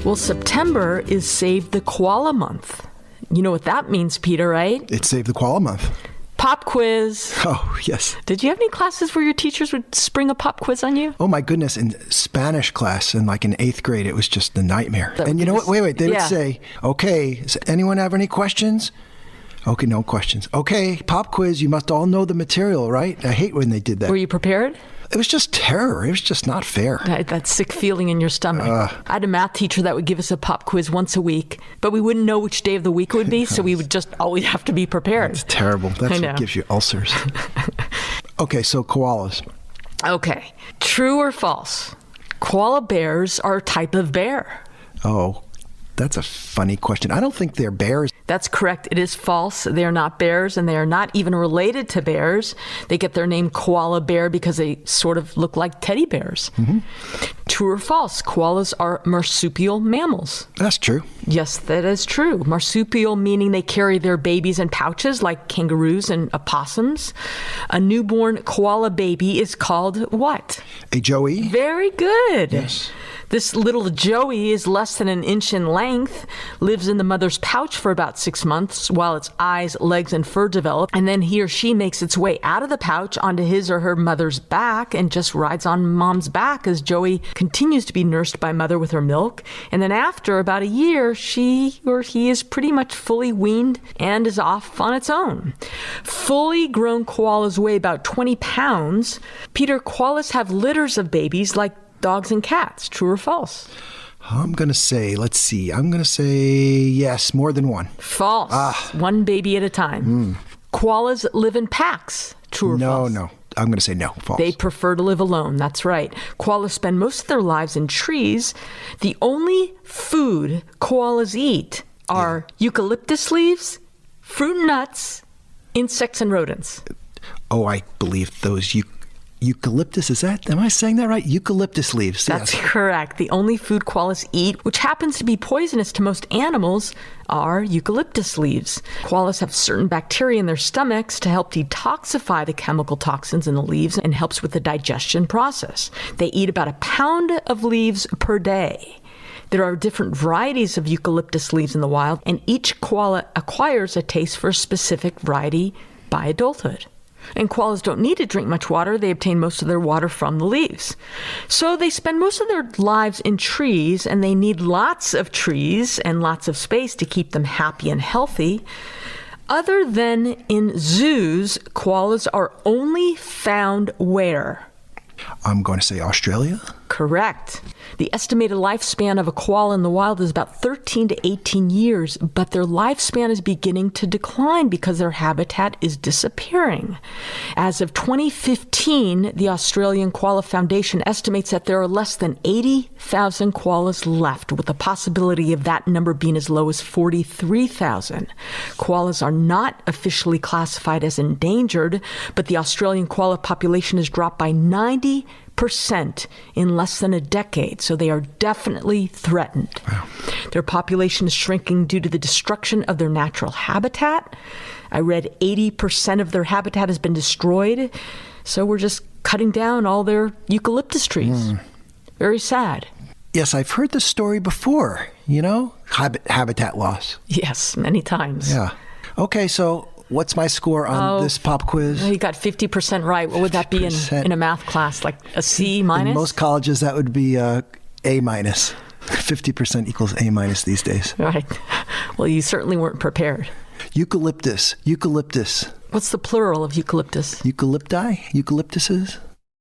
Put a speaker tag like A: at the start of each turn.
A: Well, September is Save the Koala Month. You know what that means, Peter, right?
B: It's Save the Koala Month.
A: Pop quiz.
B: Oh, yes.
A: Did you have any classes where your teachers would spring a pop quiz on you?
B: Oh, my goodness. In Spanish class, in 8th grade, it was just a nightmare. And you know what? Wait. They would say, okay, does anyone have any questions? Okay, no questions. Okay, pop quiz. You must all know the material, right? I hate when they did that.
A: Were you prepared?
B: It was just terror. It was just not fair.
A: That sick feeling in your stomach. I had a math teacher that would give us a pop quiz once a week, but we wouldn't know which day of the week it would be, so we would just always have to be prepared.
B: That's terrible. That's what gives you ulcers. Okay, so koalas.
A: Okay. True or false? Koala bears are a type of bear.
B: Oh, that's a funny question. I don't think they're bears.
A: That's correct. It is false. They are not bears, and they are not even related to bears. They get their name koala bear because they sort of look like teddy bears. Mm-hmm. True or false? Koalas are marsupial mammals.
B: That's true.
A: Yes, that is true. Marsupial meaning they carry their babies in pouches like kangaroos and opossums. A newborn koala baby is called what?
B: A joey.
A: Very good.
B: Yes.
A: This little joey is less than an inch in length, lives in the mother's pouch for about 6 months while its eyes, legs, and fur develop, and then he or she makes its way out of the pouch onto his or her mother's back and just rides on mom's back as Joey continues to be nursed by mother with her milk. And then after about a year, she or he is pretty much fully weaned and is off on its own. Fully grown koalas weigh about 20 pounds. Peter, koalas have litters of babies like dogs and cats. True or false?
B: I'm going to say, yes, more than one.
A: False. One baby at a time. Koalas live in packs. True or false?
B: No. I'm going to say no. False.
A: They prefer to live alone. That's right. Koalas spend most of their lives in trees. The only food koalas eat are eucalyptus leaves, fruit and nuts, insects, and rodents.
B: Oh, I believe those eucalyptus, am I saying that right? Eucalyptus leaves.
A: That's correct. The only food koalas eat, which happens to be poisonous to most animals, are eucalyptus leaves. Koalas have certain bacteria in their stomachs to help detoxify the chemical toxins in the leaves and helps with the digestion process. They eat about 1 pound of leaves per day. There are different varieties of eucalyptus leaves in the wild, and each koala acquires a taste for a specific variety by adulthood. And koalas don't need to drink much water. They obtain most of their water from the leaves. So they spend most of their lives in trees, and they need lots of trees and lots of space to keep them happy and healthy. Other than in zoos, koalas are only found where?
B: I'm going to say Australia.
A: Correct. The estimated lifespan of a koala in the wild is about 13 to 18 years, but their lifespan is beginning to decline because their habitat is disappearing. As of 2015, the Australian Koala Foundation estimates that there are less than 80,000 koalas left, with the possibility of that number being as low as 43,000. Koalas are not officially classified as endangered, but the Australian koala population has dropped by 90% in less than a decade, so they are definitely threatened.
B: Wow.
A: Their population is shrinking due to the destruction of their natural habitat. I read 80% of their habitat has been destroyed, so we're just cutting down all their eucalyptus trees. Very sad.
B: Yes, I've heard this story before, habitat loss.
A: Yes, many times.
B: Yeah. Okay, so what's my score on this pop quiz?
A: You got 50% right. What would that be in a math class? Like a C minus?
B: In most colleges, that would be A minus. 50% equals A minus these days.
A: Right. Well, you certainly weren't prepared.
B: Eucalyptus.
A: What's the plural of eucalyptus?
B: Eucalypti? Eucalyptuses?